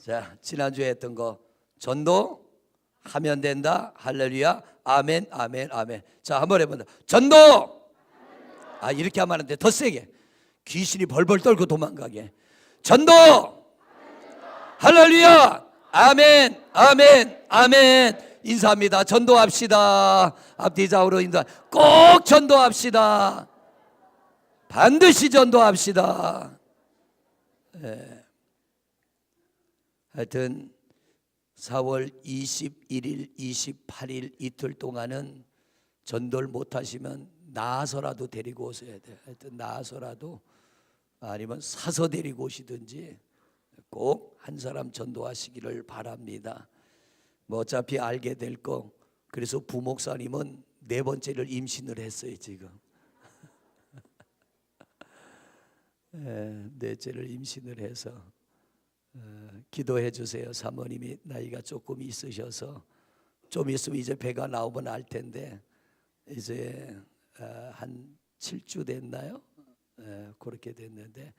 자, 지난주에 했던 거 전도 하면 된다. 할렐루야. 아멘, 아멘, 아멘. 자, 한번 해본다. 전도. 이렇게 하면 안 돼. 더 세게. 귀신이 벌벌 떨고 도망가게. 전도. 할렐루야. 아멘, 아멘, 아멘. 인사합니다. 전도합시다. 앞뒤 좌우로 인사. 꼭 전도합시다. 반드시 전도합시다. 하여튼 4월 21일, 28일 이틀 동안은 전도를 못하시면 나서라도 데리고 오셔야 돼요. 하여튼 나서라도, 아니면 사서 데리고 오시든지 꼭 한 사람 전도하시기를 바랍니다. 뭐 어차피 알게 될 거. 그래서 부목사님은 4번째를 임신을 했어요 지금. 넷째를 임신을 해서 기도해 주세요. 사모님이 나이가 조금 있으셔서 좀 있으면 이제 배가 나오면 알 텐데 이제 한 7주 됐나요? 그렇게 됐는데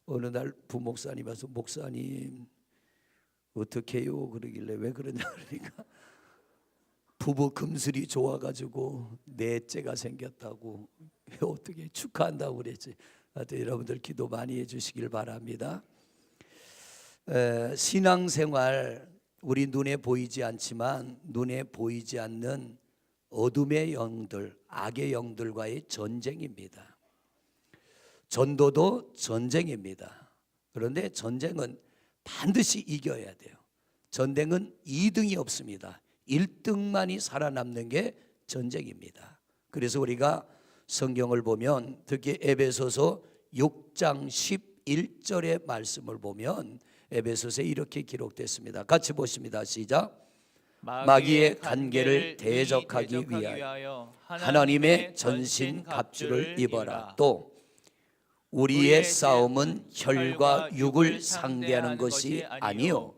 어느 날 부목사님 와서 목사님 어떻게 해요? 그러길래 왜 그러냐 그러니까 부부 금슬이 좋아가지고 넷째가 생겼다고. 어떻게 축하한다고 그랬지. 하여튼 여러분들 기도 많이 해주시길 바랍니다. 신앙생활, 우리 눈에 보이지 않지만 눈에 보이지 않는 어둠의 영들, 악의 영들과의 전쟁입니다. 전도도 전쟁입니다. 그런데 전쟁은 반드시 이겨야 돼요. 전쟁은 2등이 없습니다. 1등만이 살아남는 게 전쟁입니다. 그래서 우리가 성경을 보면 특히 에베소서 6장 11절의 말씀을 보면 에베소서에 이렇게 기록됐습니다. 같이 보십니다. 시작. 마귀의 간계를 대적하기 위하여 하나님의 전신 갑주를 입어라. 또 우리의 싸움은 혈과 육을 상대하는 것이 아니요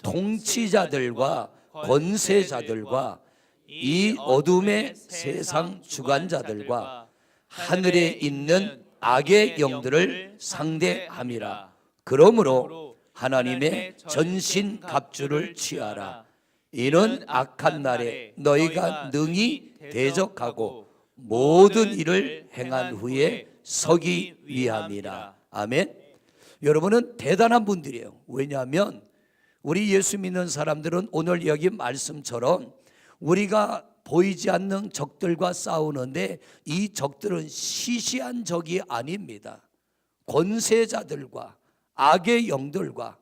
통치자들과 권세자들과 이 어둠의 세상 주관자들과 하늘에 있는 악의 영들을 상대함이라. 그러므로 하나님의 전신 갑주를 취하라. 이는 악한 날에 너희가 능히 대적하고 모든 일을 행한 후에 서기 위함이라. 아멘. 여러분은 대단한 분들이에요. 왜냐하면 우리 예수 믿는 사람들은 오늘 여기 말씀처럼 우리가 보이지 않는 적들과 싸우는데 이 적들은 시시한 적이 아닙니다. 권세자들과 악의 영들과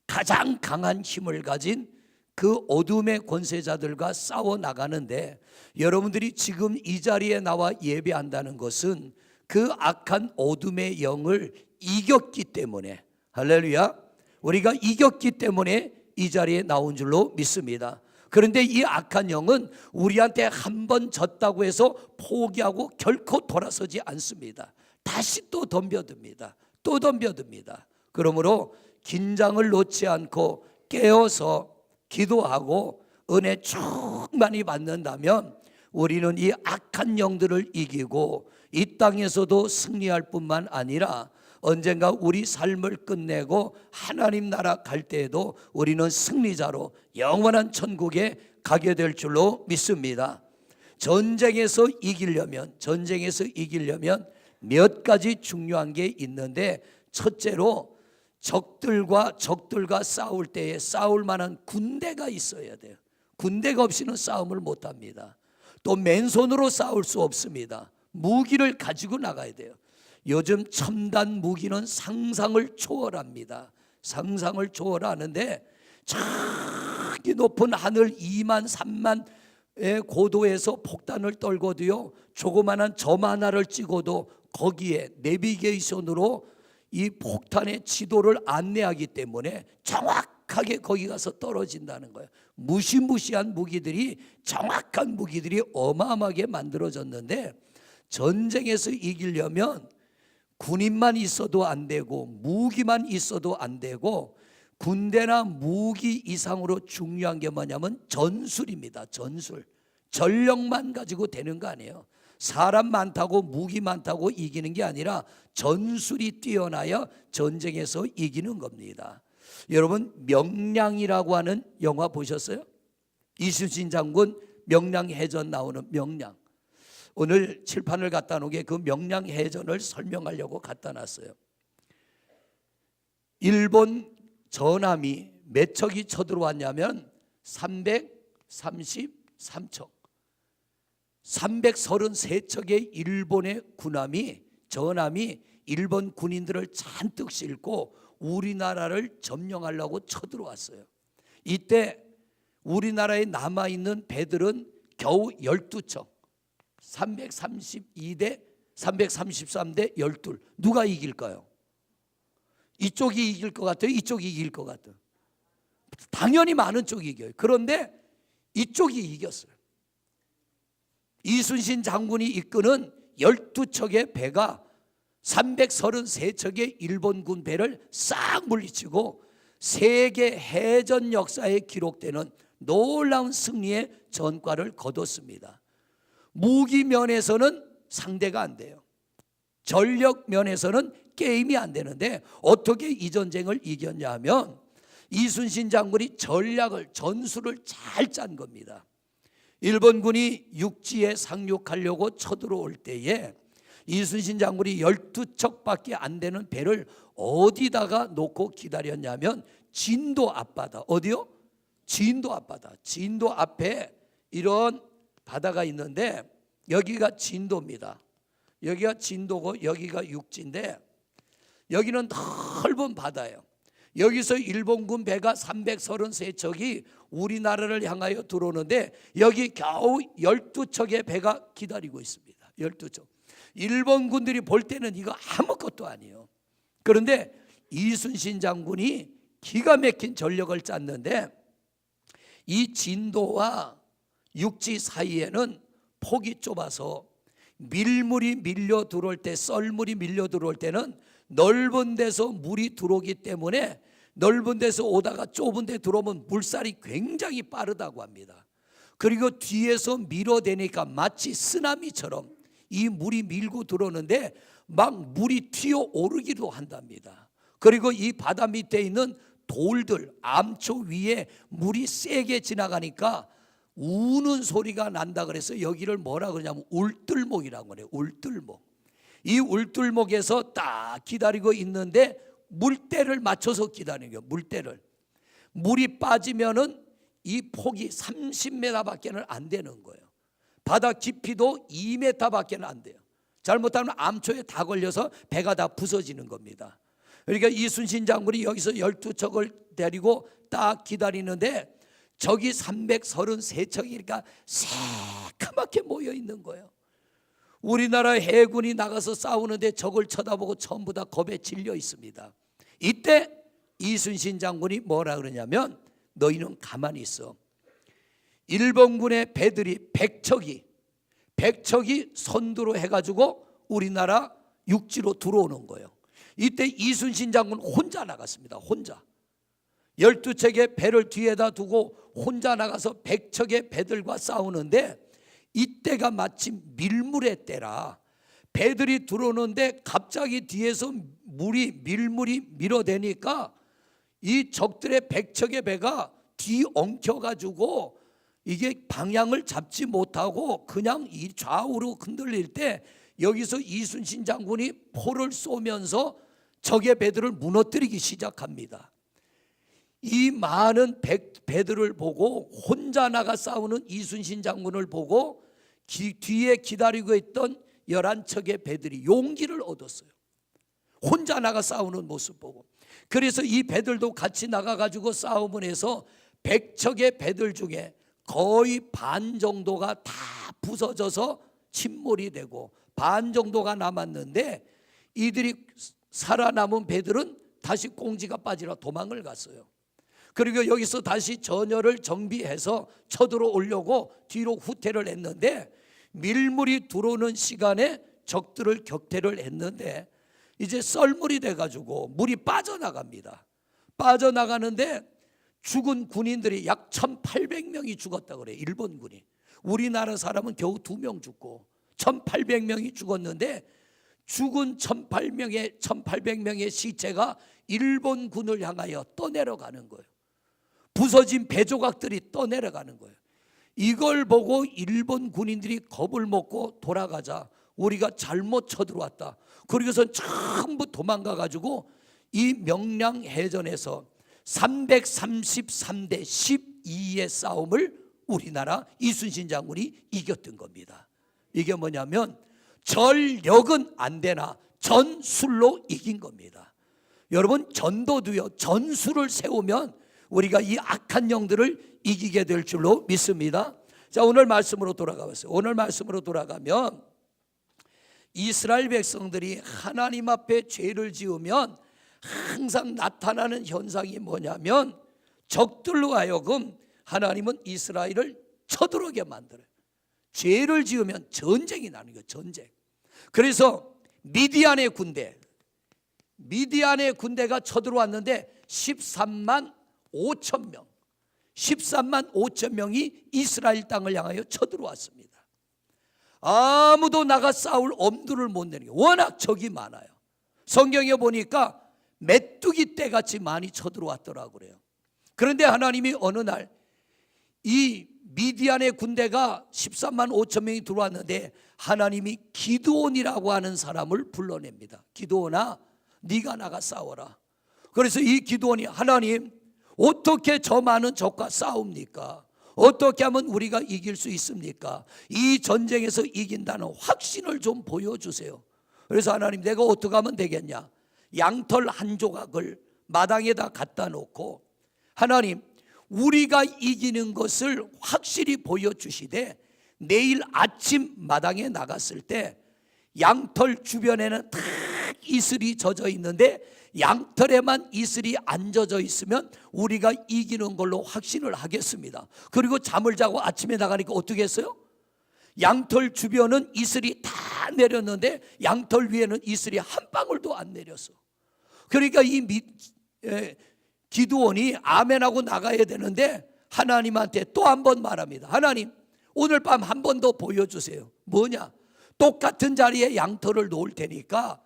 가장 강한 힘을 가진 그 어둠의 권세자들과 싸워 나가는데, 여러분들이 지금 이 자리에 나와 예배한다는 것은 그 악한 어둠의 영을 이겼기 때문에, 할렐루야, 우리가 이겼기 때문에 이 자리에 나온 줄로 믿습니다. 그런데 이 악한 영은 우리한테 한 번 졌다고 해서 포기하고 결코 돌아서지 않습니다. 다시 또 덤벼듭니다. 또 덤벼듭니다. 그러므로 긴장을 놓지 않고 깨어서 기도하고 은혜 충만히 받는다면 우리는 이 악한 영들을 이기고 이 땅에서도 승리할 뿐만 아니라 언젠가 우리 삶을 끝내고 하나님 나라 갈 때에도 우리는 승리자로 영원한 천국에 가게 될 줄로 믿습니다. 전쟁에서 이기려면 몇 가지 중요한 게 있는데, 첫째로 적들과 싸울 때에 싸울 만한 군대가 있어야 돼요. 군대가 없이는 싸움을 못합니다. 또 맨손으로 싸울 수 없습니다. 무기를 가지고 나가야 돼요. 요즘 첨단 무기는 상상을 초월합니다. 상상을 초월하는데 저기 높은 하늘 2만 3만의 고도에서 폭탄을 떨고도요, 조그마한 점 하나를 찍어도 거기에 내비게이션으로 이 폭탄의 지도를 안내하기 때문에 정확하게 거기 가서 떨어진다는 거예요. 무시무시한 무기들이, 정확한 무기들이 어마어마하게 만들어졌는데, 전쟁에서 이기려면 군인만 있어도 안 되고 무기만 있어도 안 되고, 군대나 무기 이상으로 중요한 게 뭐냐면 전술입니다. 전술. 전력만 가지고 되는 거 아니에요. 사람 많다고 무기 많다고 이기는 게 아니라 전술이 뛰어나야 전쟁에서 이기는 겁니다. 여러분 명량이라고 하는 영화 보셨어요? 이순신 장군 명량해전 나오는 명량. 오늘 칠판을 갖다 놓은 게 그 명량해전을 설명하려고 갖다 놨어요. 일본 전함이 몇 척이 쳐들어왔냐면 333척, 333척의 일본의 군함이, 전함이 일본 군인들을 잔뜩 싣고 우리나라를 점령하려고 쳐들어왔어요. 이때 우리나라에 남아있는 배들은 겨우 12척, 333대 12. 누가 이길까요? 이쪽이 이길 것 같아요? 이쪽이 이길 것 같아요? 당연히 많은 쪽이 이겨요. 그런데 이쪽이 이겼어요. 이순신 장군이 이끄는 12척의 배가 333척의 일본군 배를 싹 물리치고 세계 해전 역사에 기록되는 놀라운 승리의 전과를 거뒀습니다. 무기 면에서는 상대가 안 돼요. 전력 면에서는 게임이 안 되는데 어떻게 이 전쟁을 이겼냐 하면 이순신 장군이 전술을 잘 짠 겁니다. 일본군이 육지에 상륙하려고 쳐들어올 때에 이순신 장군이 12척밖에 안 되는 배를 어디다가 놓고 기다렸냐면 진도 앞바다. 어디요? 진도 앞바다. 진도 앞에 이런 바다가 있는데 여기가 진도입니다. 여기가 진도고 여기가 육지인데 여기는 넓은 바다예요. 여기서 일본군 배가 333척이 우리나라를 향하여 들어오는데 여기 겨우 12척의 배가 기다리고 있습니다. 12척. 일본군들이 볼 때는 이거 아무것도 아니에요. 그런데 이순신 장군이 기가 막힌 전력을 짰는데 이 진도와 육지 사이에는 폭이 좁아서 밀물이 밀려 들어올 때, 썰물이 밀려 들어올 때는 넓은 데서 물이 들어오기 때문에 넓은 데서 오다가 좁은 데 들어오면 물살이 굉장히 빠르다고 합니다. 그리고 뒤에서 밀어대니까 마치 쓰나미처럼 이 물이 밀고 들어오는데 막 물이 튀어오르기도 한답니다. 그리고 이 바다 밑에 있는 돌들, 암초 위에 물이 세게 지나가니까 우는 소리가 난다 그래서 여기를 뭐라 그러냐면 울들목이라고 그래요. 울들목. 이 울들목에서 딱 기다리고 있는데 물때를 맞춰서 기다리는 거예요. 물때를. 물이 빠지면은 이 폭이 30m밖에는 안 되는 거예요. 바다 깊이도 2m밖에는 안 돼요. 잘못하면 암초에 다 걸려서 배가 다 부서지는 겁니다. 그러니까 이순신 장군이 여기서 12척을 데리고 딱 기다리는데 저기 333척이니까 새카맣게 모여 있는 거예요. 우리나라 해군이 나가서 싸우는데 적을 쳐다보고 전부 다 겁에 질려 있습니다. 이때 이순신 장군이 뭐라 그러냐면 너희는 가만히 있어. 일본군의 배들이 100척이 선두로 해가지고 우리나라 육지로 들어오는 거예요. 이때 이순신 장군 혼자 나갔습니다. 혼자. 12척의 배를 뒤에다 두고 혼자 나가서 100척의 배들과 싸우는데 이때가 마침 밀물의 때라 배들이 들어오는데 갑자기 뒤에서 밀물이 밀어대니까 이 적들의 100척의 배가 뒤엉켜가지고 이게 방향을 잡지 못하고 그냥 이 좌우로 흔들릴 때 여기서 이순신 장군이 포를 쏘면서 적의 배들을 무너뜨리기 시작합니다. 이 많은 배들을 보고 혼자 나가 싸우는 이순신 장군을 보고 뒤에 기다리고 있던 11척의 배들이 용기를 얻었어요. 혼자 나가 싸우는 모습 보고. 그래서 이 배들도 같이 나가가지고 싸움을 해서 100척의 배들 중에 거의 반 정도가 다 부서져서 침몰이 되고 반 정도가 남았는데 이들이 살아남은 배들은 다시 꽁지가 빠지러 도망을 갔어요. 그리고 여기서 다시 전열을 정비해서 쳐들어오려고 뒤로 후퇴를 했는데 밀물이 들어오는 시간에 적들을 격퇴를 했는데 이제 썰물이 돼가지고 물이 빠져나갑니다. 빠져나가는데 죽은 군인들이 약 1800명이 죽었다 그래요. 일본군이. 우리나라 사람은 겨우 2명 죽고 1800명이 죽었는데 죽은 1800명의 시체가 일본군을 향하여 떠내려가는 거예요. 부서진 배조각들이 떠내려가는 거예요. 이걸 보고 일본 군인들이 겁을 먹고 돌아가자, 우리가 잘못 쳐들어왔다. 그러고서 전부 도망가 가지고 이 명량해전에서 333대 12의 싸움을 우리나라 이순신 장군이 이겼던 겁니다. 이게 뭐냐면 전력은 안 되나 전술로 이긴 겁니다. 여러분, 전도도요, 전술을 세우면 우리가 이 악한 영들을 이기게 될 줄로 믿습니다. 자, 오늘 말씀으로 돌아가봤어요. 오늘 말씀으로 돌아가면 이스라엘 백성들이 하나님 앞에 죄를 지으면 항상 나타나는 현상이 뭐냐면 적들로 하여금 하나님은 이스라엘을 쳐들어오게 만들어요. 죄를 지으면 전쟁이 나는 거예요. 전쟁. 그래서 미디안의 군대가 쳐들어왔는데 13만 5천 명, 13만 5천 명이 이스라엘 땅을 향하여 쳐들어왔습니다. 아무도 나가 싸울 엄두를 못 내는 게 워낙 적이 많아요. 성경에 보니까 메뚜기 떼같이 많이 쳐들어왔더라고 그래요. 그런데 하나님이 어느 날 이 미디안의 군대가 13만 5천 명이 들어왔는데 하나님이 기드온이라고 하는 사람을 불러냅니다. 기드온아, 네가 나가 싸워라. 그래서 이 기드온이, 하나님, 어떻게 저 많은 적과 싸웁니까? 어떻게 하면 우리가 이길 수 있습니까? 이 전쟁에서 이긴다는 확신을 좀 보여주세요. 그래서 하나님, 내가 어떻게 하면 되겠냐? 양털 한 조각을 마당에다 갖다 놓고, 하나님, 우리가 이기는 것을 확실히 보여주시되 내일 아침 마당에 나갔을 때 양털 주변에는 다 이슬이 젖어 있는데 양털에만 이슬이 안 젖어 있으면 우리가 이기는 걸로 확신을 하겠습니다. 그리고 잠을 자고 아침에 나가니까 어떻게 했어요? 양털 주변은 이슬이 다 내렸는데 양털 위에는 이슬이 한 방울도 안 내렸어. 그러니까 이 기드온이 아멘하고 나가야 되는데 하나님한테 또 한 번 말합니다. 하나님, 오늘 밤 한 번 더 보여주세요. 뭐냐? 똑같은 자리에 양털을 놓을 테니까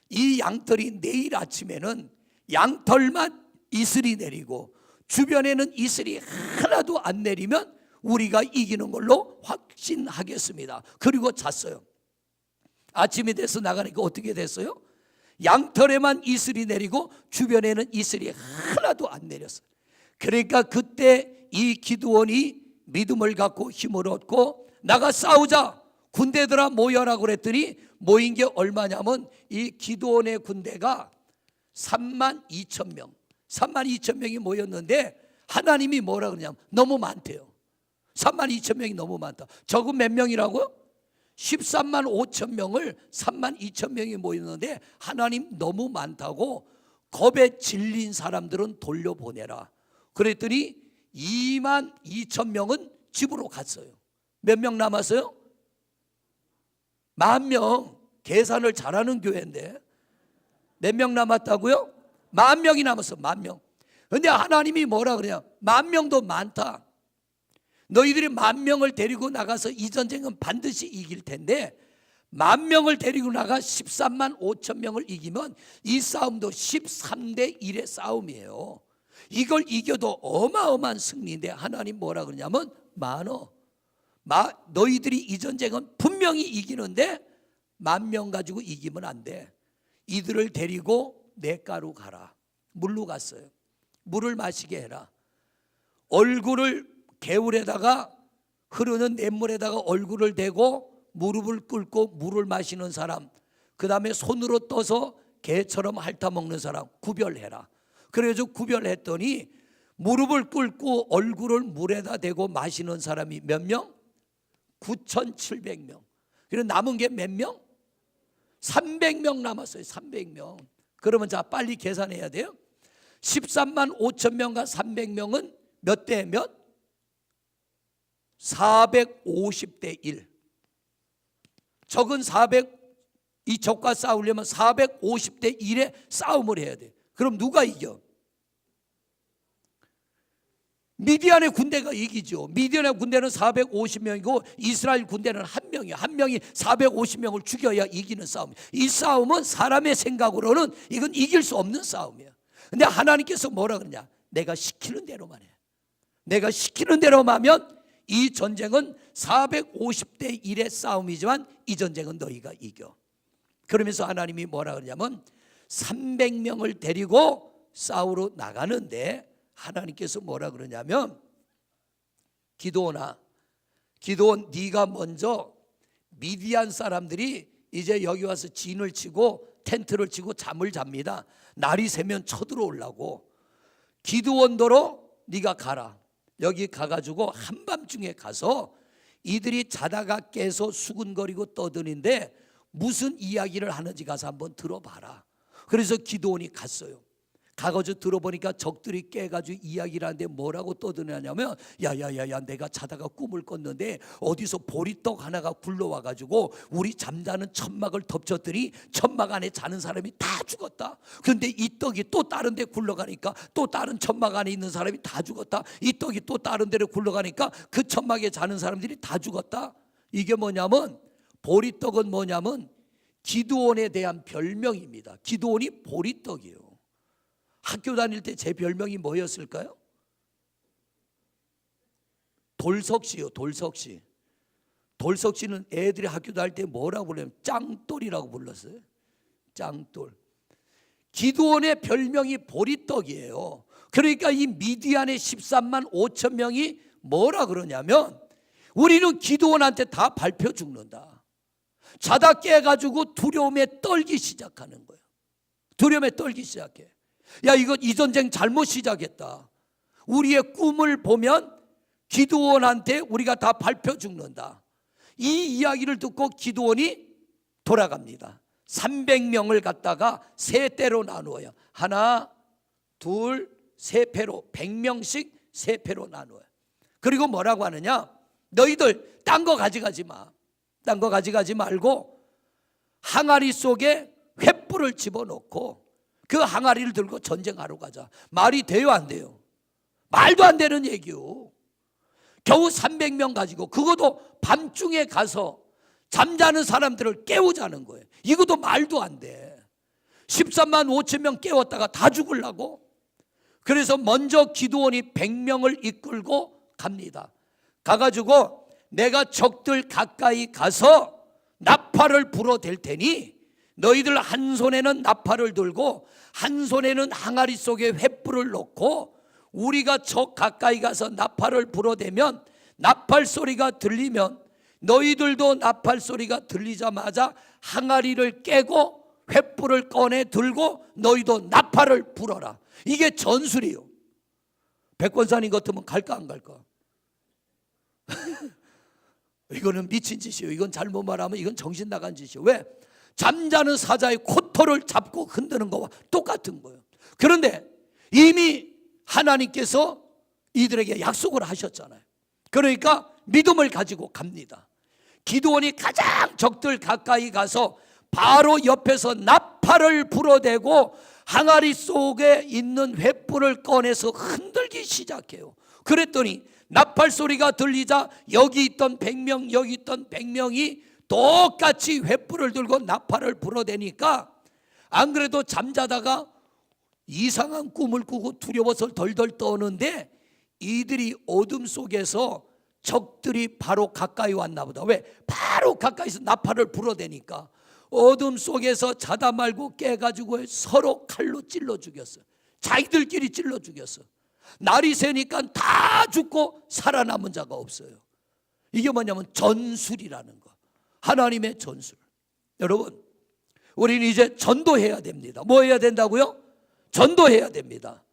이 양털이 내일 아침에는 양털만 이슬이 내리고 주변에는 이슬이 하나도 안 내리면 우리가 이기는 걸로 확신하겠습니다. 그리고 잤어요. 아침이 돼서 나가니까 어떻게 됐어요? 양털에만 이슬이 내리고 주변에는 이슬이 하나도 안 내렸어요. 그러니까 그때 이 기드온이 믿음을 갖고 힘을 얻고 나가 싸우자, 군대들아 모여라 그랬더니 모인 게 얼마냐면 이 기드온의 군대가 3만 2천 명, 3만 2천 명이 모였는데 하나님이 뭐라 그러냐면 너무 많대요. 3만 2천 명이 너무 많다. 적은 몇 명이라고요? 13만 5천 명을 3만 2천 명이 모였는데 하나님 너무 많다고 겁에 질린 사람들은 돌려보내라. 그랬더니 2만 2천 명은 집으로 갔어요. 몇 명 남았어요? 10,000명. 계산을 잘하는 교회인데 몇 명 남았다고요? 10,000명이 남았어. 10,000명. 그런데 하나님이 뭐라 그래요? 10,000명도 많다. 너희들이 10,000명을 데리고 나가서 이 전쟁은 반드시 이길 텐데 10,000명을 데리고 나가 13만 5천 명을 이기면 이 싸움도 13대 1의 싸움이에요. 이걸 이겨도 어마어마한 승리인데 하나님 뭐라 그러냐면 많어. 너희들이 이 전쟁은 분명히 이기는데 10,000명 가지고 이기면 안 돼. 이들을 데리고 냇가로 가라. 물로 갔어요. 물을 마시게 해라. 얼굴을 개울에다가 흐르는 냇물에다가 얼굴을 대고 무릎을 꿇고 물을 마시는 사람, 그 다음에 손으로 떠서 개처럼 핥아먹는 사람 구별해라. 그래서 구별했더니 무릎을 꿇고 얼굴을 물에다 대고 마시는 사람이 몇 명? 9,700명. 그리고 남은 게 몇 명? 300명 남았어요. 300명. 그러면 자 빨리 계산해야 돼요. 13만 5천 명과 300명은 몇 대 몇? 450대 1. 적은 이 적과 싸우려면 450대 1의 싸움을 해야 돼. 그럼 누가 이겨? 미디안의 군대가 이기죠. 미디안의 군대는 450명이고 이스라엘 군대는 한 명이에요. 한 명이 450명을 죽여야 이기는 싸움. 이 싸움은 사람의 생각으로는 이건 이길 수 없는 싸움이에요. 근데 하나님께서 뭐라 그러냐? 내가 시키는 대로만 해. 내가 시키는 대로만 하면 이 전쟁은 450대 1의 싸움이지만 이 전쟁은 너희가 이겨. 그러면서 하나님이 뭐라 그러냐면 300명을 데리고 싸우러 나가는데 하나님께서 뭐라 그러냐면 기드온아, 기드온 네가 먼저 미디안 사람들이 이제 여기 와서 진을 치고 텐트를 치고 잠을 잡니다. 날이 새면 쳐들어오려고. 기드온도로 네가 가라. 여기 가가지고 한밤중에 가서 이들이 자다가 깨서 수군거리고 떠드는데 무슨 이야기를 하는지 가서 한번 들어봐라. 그래서 기드온이 갔어요. 가가지고 들어보니까 적들이 깨가지고 이야기를 하는데 뭐라고 떠드냐면 야야야야, 내가 자다가 꿈을 꿨는데 어디서 보리떡 하나가 굴러와가지고 우리 잠자는 천막을 덮쳤더니 천막 안에 자는 사람이 다 죽었다. 그런데 이 떡이 또 다른 데 굴러가니까 또 다른 천막 안에 있는 사람이 다 죽었다. 이 떡이 또 다른 데로 굴러가니까 그 천막에 자는 사람들이 다 죽었다. 이게 뭐냐면, 보리떡은 뭐냐면 기드온에 대한 별명입니다. 기드온이 보리떡이에요. 학교 다닐 때 제 별명이 뭐였을까요? 돌석씨요. 돌석씨. 돌석씨는 애들이 학교 다닐 때 뭐라고 불러요? 짱돌이라고 불렀어요. 짱돌. 기드온의 별명이 보리떡이에요. 그러니까 이 미디안의 13만 5천 명이 뭐라 그러냐면 우리는 기드온한테 다 밟혀 죽는다. 자다 깨가지고 두려움에 떨기 시작하는 거예요. 두려움에 떨기 시작해. 야, 이 전쟁 잘못 시작했다. 우리의 꿈을 보면 기드온한테 우리가 다 밟혀 죽는다. 이 이야기를 듣고 기드온이 돌아갑니다. 300명을 갖다가 세 대로 나누어요. 하나, 둘, 세 패로, 100명씩 세 패로 나누어요. 그리고 뭐라고 하느냐? 너희들 딴 거 가져가지 마. 딴 거 가져가지 말고 항아리 속에 횃불을 집어넣고 그 항아리를 들고 전쟁하러 가자. 말이 돼요, 안 돼요? 말도 안 되는 얘기요. 겨우 300명 가지고, 그것도 밤중에 가서 잠자는 사람들을 깨우자는 거예요. 이것도 말도 안 돼. 13만 5천 명 깨웠다가 다 죽으려고. 그래서 먼저 기드온이 100명을 이끌고 갑니다. 가가지고 내가 적들 가까이 가서 나팔을 불어댈 테니 너희들 한 손에는 나팔을 들고 한 손에는 항아리 속에 횃불을 넣고 우리가 적 가까이 가서 나팔을 불어대면 나팔 소리가 들리면 너희들도 나팔 소리가 들리자마자 항아리를 깨고 횃불을 꺼내 들고 너희도 나팔을 불어라. 이게 전술이요. 백권사님 같으면 갈까 안 갈까? 이거는 미친 짓이에요. 이건 잘못 말하면 이건 정신 나간 짓이에요. 왜? 잠자는 사자의 코털을 잡고 흔드는 거와 똑같은 거예요. 그런데 이미 하나님께서 이들에게 약속을 하셨잖아요. 그러니까 믿음을 가지고 갑니다. 기드온이 가장 적들 가까이 가서 바로 옆에서 나팔을 불어대고 항아리 속에 있는 횃불을 꺼내서 흔들기 시작해요. 그랬더니 나팔 소리가 들리자 여기 있던 100명 여기 있던 100명이 똑같이 횃불을 들고 나팔을 불어대니까 안 그래도 잠자다가 이상한 꿈을 꾸고 두려워서 덜덜 떠는데 이들이 어둠 속에서 적들이 바로 가까이 왔나 보다. 왜? 바로 가까이서 나팔을 불어대니까 어둠 속에서 자다 말고 깨가지고 서로 칼로 찔러 죽였어. 자기들끼리 찔러 죽였어. 날이 새니까 다 죽고 살아남은 자가 없어요. 이게 뭐냐면 전술이라는 거. 하나님의 전술. 여러분, 우리는 이제 전도해야 됩니다. 뭐 해야 된다고요? 전도해야 됩니다.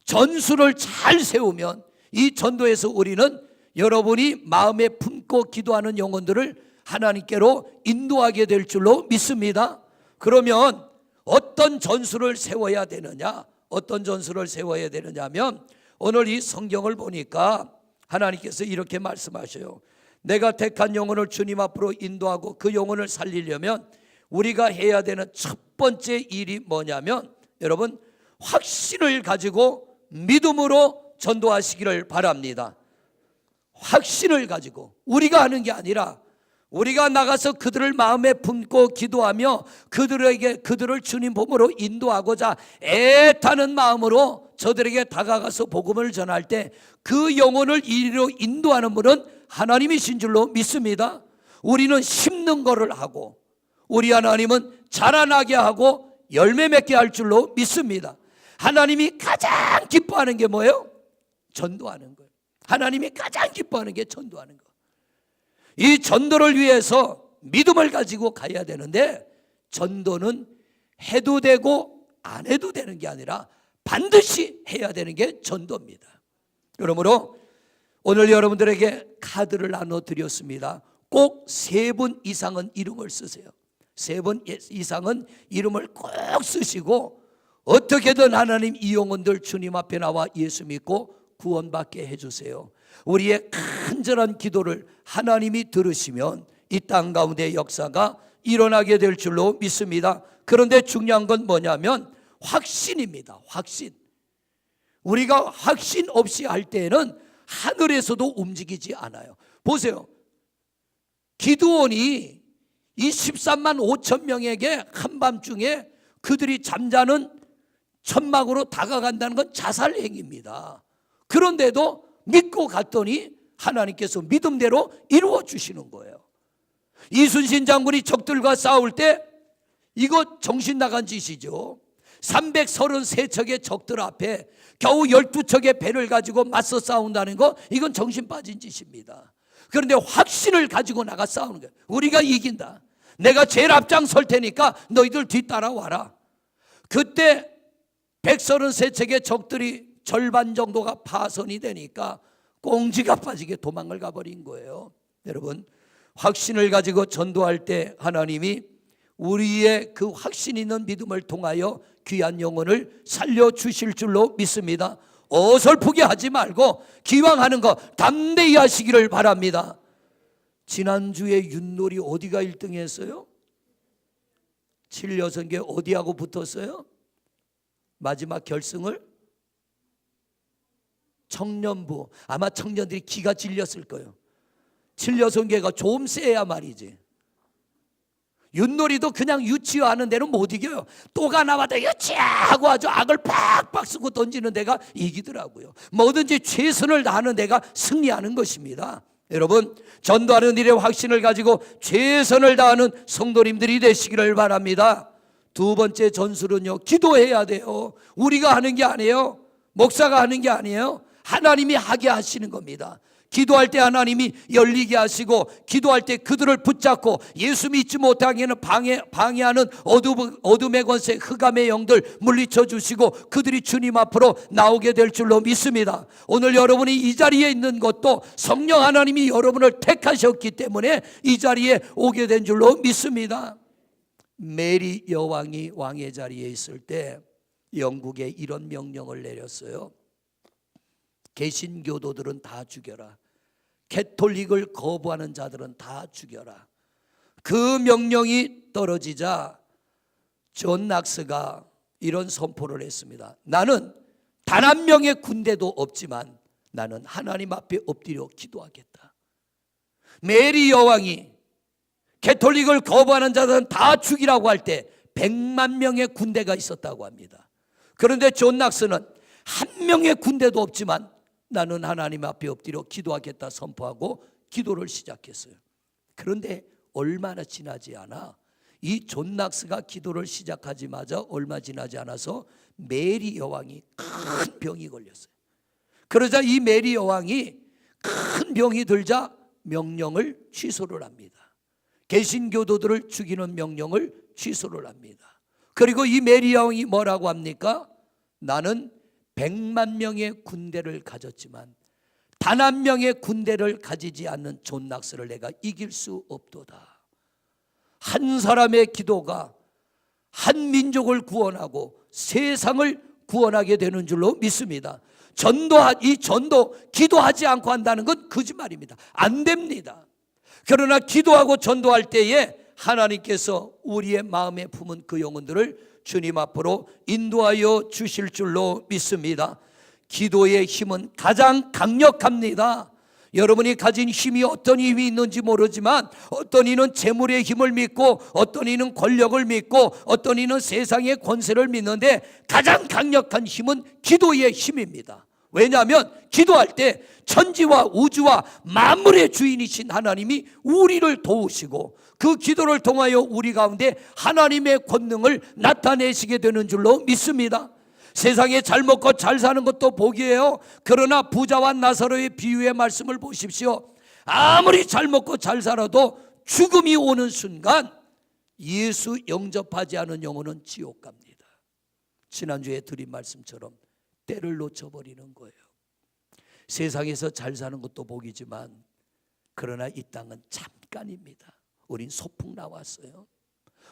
전술을 잘 세우면 이 전도에서 우리는 여러분이 마음에 품고 기도하는 영혼들을 하나님께로 인도하게 될 줄로 믿습니다. 그러면 어떤 전술을 세워야 되느냐? 어떤 전술을 세워야 되느냐면 오늘 이 성경을 보니까 하나님께서 이렇게 말씀하셔요. 내가 택한 영혼을 주님 앞으로 인도하고 그 영혼을 살리려면 우리가 해야 되는 첫 번째 일이 뭐냐면 여러분, 확신을 가지고 믿음으로 전도하시기를 바랍니다. 확신을 가지고 우리가 하는 게 아니라 우리가 나가서 그들을 마음에 품고 기도하며 그들을 주님 몸으로 인도하고자 애타는 마음으로 저들에게 다가가서 복음을 전할 때 그 영혼을 이리로 인도하는 분은 하나님이신 줄로 믿습니다. 우리는 심는 거를 하고 우리 하나님은 자라나게 하고 열매 맺게 할 줄로 믿습니다. 하나님이 가장 기뻐하는 게 뭐예요? 전도하는 거예요. 하나님이 가장 기뻐하는 게 전도하는 거. 이 전도를 위해서 믿음을 가지고 가야 되는데 전도는 해도 되고 안 해도 되는 게 아니라 반드시 해야 되는 게 전도입니다. 그러므로 오늘 여러분들에게 카드를 나눠드렸습니다. 꼭 3분 이상은 이름을 쓰세요. 3분 이상은 이름을 꼭 쓰시고 어떻게든 하나님 이 영혼들 주님 앞에 나와 예수 믿고 구원받게 해주세요. 우리의 간절한 기도를 하나님이 들으시면 이 땅 가운데 역사가 일어나게 될 줄로 믿습니다. 그런데 중요한 건 뭐냐면 확신입니다. 확신. 우리가 확신 없이 할 때에는 하늘에서도 움직이지 않아요. 보세요. 기드온이 이 13만 5천 명에게 한밤중에 그들이 잠자는 천막으로 다가간다는 건 자살 행위입니다. 그런데도 믿고 갔더니 하나님께서 믿음대로 이루어 주시는 거예요. 이순신 장군이 적들과 싸울 때 이거 정신 나간 짓이죠. 333척의 적들 앞에 겨우 12척의 배를 가지고 맞서 싸운다는 거, 이건 정신 빠진 짓입니다. 그런데 확신을 가지고 나가 싸우는 거예요. 우리가 이긴다. 내가 제일 앞장설 테니까 너희들 뒤따라와라. 그때 133척의 적들이 절반 정도가 파손이 되니까 꽁지가 빠지게 도망을 가버린 거예요. 여러분, 확신을 가지고 전도할 때 하나님이 우리의 그 확신 있는 믿음을 통하여 귀한 영혼을 살려주실 줄로 믿습니다. 어설프게 하지 말고 기왕하는 거 담대히 하시기를 바랍니다. 지난주에 윷놀이 어디가 1등 했어요? 7여성계 어디하고 붙었어요? 마지막 결승을? 청년부. 아마 청년들이 기가 질렸을 거예요. 7여성계가 좀 세야 말이지. 윷놀이도 그냥 유치하는 데는 못 이겨요. 또가 나와도 유치하고 아주 악을 팍팍 쓰고 던지는 데가 이기더라고요. 뭐든지 최선을 다하는 데가 승리하는 것입니다. 여러분, 전도하는 일에 확신을 가지고 최선을 다하는 성도님들이 되시기를 바랍니다. 두 번째 전술은요, 기도해야 돼요. 우리가 하는 게 아니에요. 목사가 하는 게 아니에요. 하나님이 하게 하시는 겁니다. 기도할 때 하나님이 열리게 하시고, 기도할 때 그들을 붙잡고 예수 믿지 못하게는 방해하는 어둠의 권세, 흑암의 영들 물리쳐 주시고 그들이 주님 앞으로 나오게 될 줄로 믿습니다. 오늘 여러분이 이 자리에 있는 것도 성령 하나님이 여러분을 택하셨기 때문에 이 자리에 오게 된 줄로 믿습니다. 메리 여왕이 왕의 자리에 있을 때 영국에 이런 명령을 내렸어요. 개신교도들은 다 죽여라. 캐톨릭을 거부하는 자들은 다 죽여라. 그 명령이 떨어지자 존 낙스가 이런 선포를 했습니다. 나는 단 한 명의 군대도 없지만 나는 하나님 앞에 엎드려 기도하겠다. 메리 여왕이 캐톨릭을 거부하는 자들은 다 죽이라고 할 때 100만 명의 군대가 있었다고 합니다. 그런데 존 낙스는 한 명의 군대도 없지만 나는 하나님 앞에 엎드려 기도하겠다 선포하고 기도를 시작했어요. 그런데 얼마나 지나지 않아 이 존 낙스가 기도를 시작하자마자 얼마 지나지 않아서 메리 여왕이 큰 병이 걸렸어요. 그러자 이 메리 여왕이 큰 병이 들자 명령을 취소를 합니다. 개신교도들을 죽이는 명령을 취소를 합니다. 그리고 이 메리 여왕이 뭐라고 합니까? 나는 100만 명의 군대를 가졌지만 단 한 명의 군대를 가지지 않는 존 낙스를 내가 이길 수 없도다. 한 사람의 기도가 한 민족을 구원하고 세상을 구원하게 되는 줄로 믿습니다. 이 전도 기도하지 않고 한다는 건 거짓말입니다. 안 됩니다. 그러나 기도하고 전도할 때에 하나님께서 우리의 마음에 품은 그 영혼들을 주님 앞으로 인도하여 주실 줄로 믿습니다. 기도의 힘은 가장 강력합니다. 여러분이 가진 힘이 어떤 힘이 있는지 모르지만 어떤 이는 재물의 힘을 믿고 어떤 이는 권력을 믿고 어떤 이는 세상의 권세를 믿는데 가장 강력한 힘은 기도의 힘입니다. 왜냐하면 기도할 때 천지와 우주와 만물의 주인이신 하나님이 우리를 도우시고 그 기도를 통하여 우리 가운데 하나님의 권능을 나타내시게 되는 줄로 믿습니다. 세상에 잘 먹고 잘 사는 것도 복이에요. 그러나 부자와 나사로의 비유의 말씀을 보십시오. 아무리 잘 먹고 잘 살아도 죽음이 오는 순간 예수 영접하지 않은 영혼은 지옥 갑니다. 지난주에 드린 말씀처럼 때를 놓쳐버리는 거예요. 세상에서 잘 사는 것도 복이지만 그러나 이 땅은 잠깐입니다. 우린 소풍 나왔어요.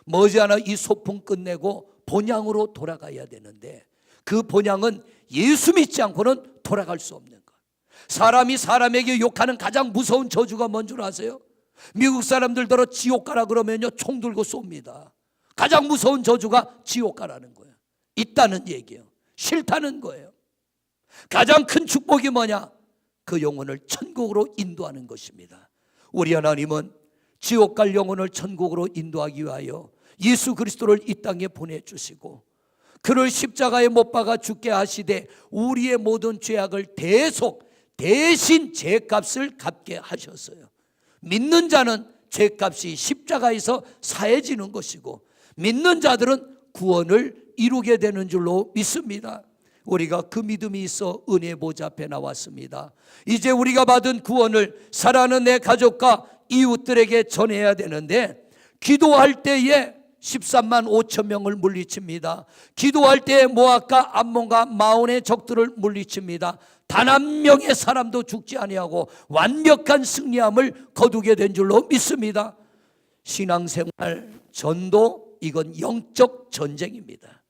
머지않아 이 소풍 끝내고 본향으로 돌아가야 되는데 그 본향은 예수 믿지 않고는 돌아갈 수 없는 것. 사람이 사람에게 욕하는 가장 무서운 저주가 뭔 줄 아세요? 미국 사람들더러 지옥 가라 그러면요 총 들고 쏩니다. 가장 무서운 저주가 지옥 가라는 거예요. 있다는 얘기예요. 싫다는 거예요. 가장 큰 축복이 뭐냐? 그 영혼을 천국으로 인도하는 것입니다. 우리 하나님은 지옥 갈 영혼을 천국으로 인도하기 위하여 예수 그리스도를 이 땅에 보내주시고 그를 십자가에 못 박아 죽게 하시되 우리의 모든 죄악을 대신 죄값을 갚게 하셨어요. 믿는 자는 죄값이 십자가에서 사해지는 것이고 믿는 자들은 구원을 이루게 되는 줄로 믿습니다. 우리가 그 믿음이 있어 은혜 보좌 앞에 나왔습니다. 이제 우리가 받은 구원을 사랑하는 내 가족과 이웃들에게 전해야 되는데 기도할 때에 13만 5천 명을 물리칩니다. 기도할 때에 모압과 암몬과 마온의 적들을 물리칩니다. 단 한 명의 사람도 죽지 아니하고 완벽한 승리함을 거두게 된 줄로 믿습니다. 신앙생활, 전도, 이건 영적 전쟁입니다.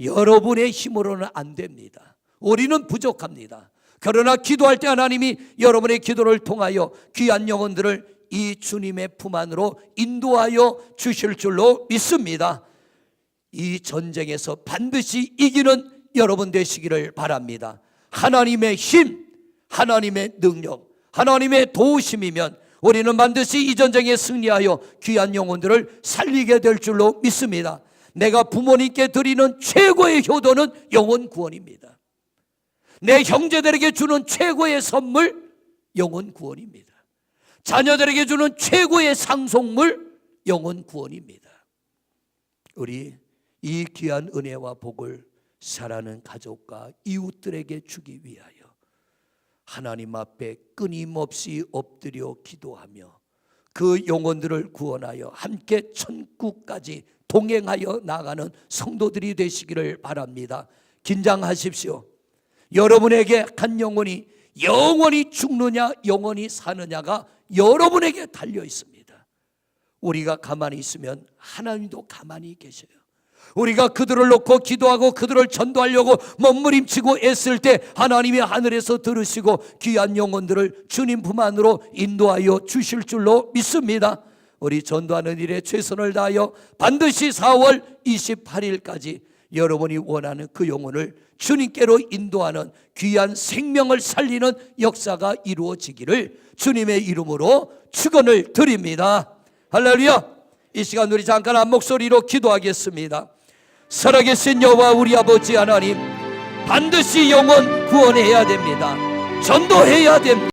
여러분의 힘으로는 안 됩니다. 우리는 부족합니다. 그러나 기도할 때 하나님이 여러분의 기도를 통하여 귀한 영혼들을 이 주님의 품 안으로 인도하여 주실 줄로 믿습니다. 이 전쟁에서 반드시 이기는 여러분 되시기를 바랍니다. 하나님의 힘, 하나님의 능력, 하나님의 도우심이면 우리는 반드시 이 전쟁에 승리하여 귀한 영혼들을 살리게 될 줄로 믿습니다. 내가 부모님께 드리는 최고의 효도는 영혼 구원입니다. 내 형제들에게 주는 최고의 선물, 영혼 구원입니다. 자녀들에게 주는 최고의 상속물, 영혼 구원입니다. 우리 이 귀한 은혜와 복을 사랑하는 가족과 이웃들에게 주기 위하여 하나님 앞에 끊임없이 엎드려 기도하며 그 영혼들을 구원하여 함께 천국까지 동행하여 나가는 성도들이 되시기를 바랍니다. 긴장하십시오. 여러분에게 한 영혼이 영원히 죽느냐 영원히 사느냐가 여러분에게 달려 있습니다. 우리가 가만히 있으면 하나님도 가만히 계셔요. 우리가 그들을 놓고 기도하고 그들을 전도하려고 몸부림치고 애쓸 때 하나님이 하늘에서 들으시고 귀한 영혼들을 주님 품 안으로 인도하여 주실 줄로 믿습니다. 우리 전도하는 일에 최선을 다하여 반드시 4월 28일까지 여러분이 원하는 그 영혼을 주님께로 인도하는 귀한 생명을 살리는 역사가 이루어지기를 주님의 이름으로 축원을 드립니다. 할렐루야. 이 시간 우리 잠깐 한 목소리로 기도하겠습니다. 살아계신 여호와 우리 아버지 하나님, 반드시 영혼 구원해야 됩니다. 전도해야 됩니다.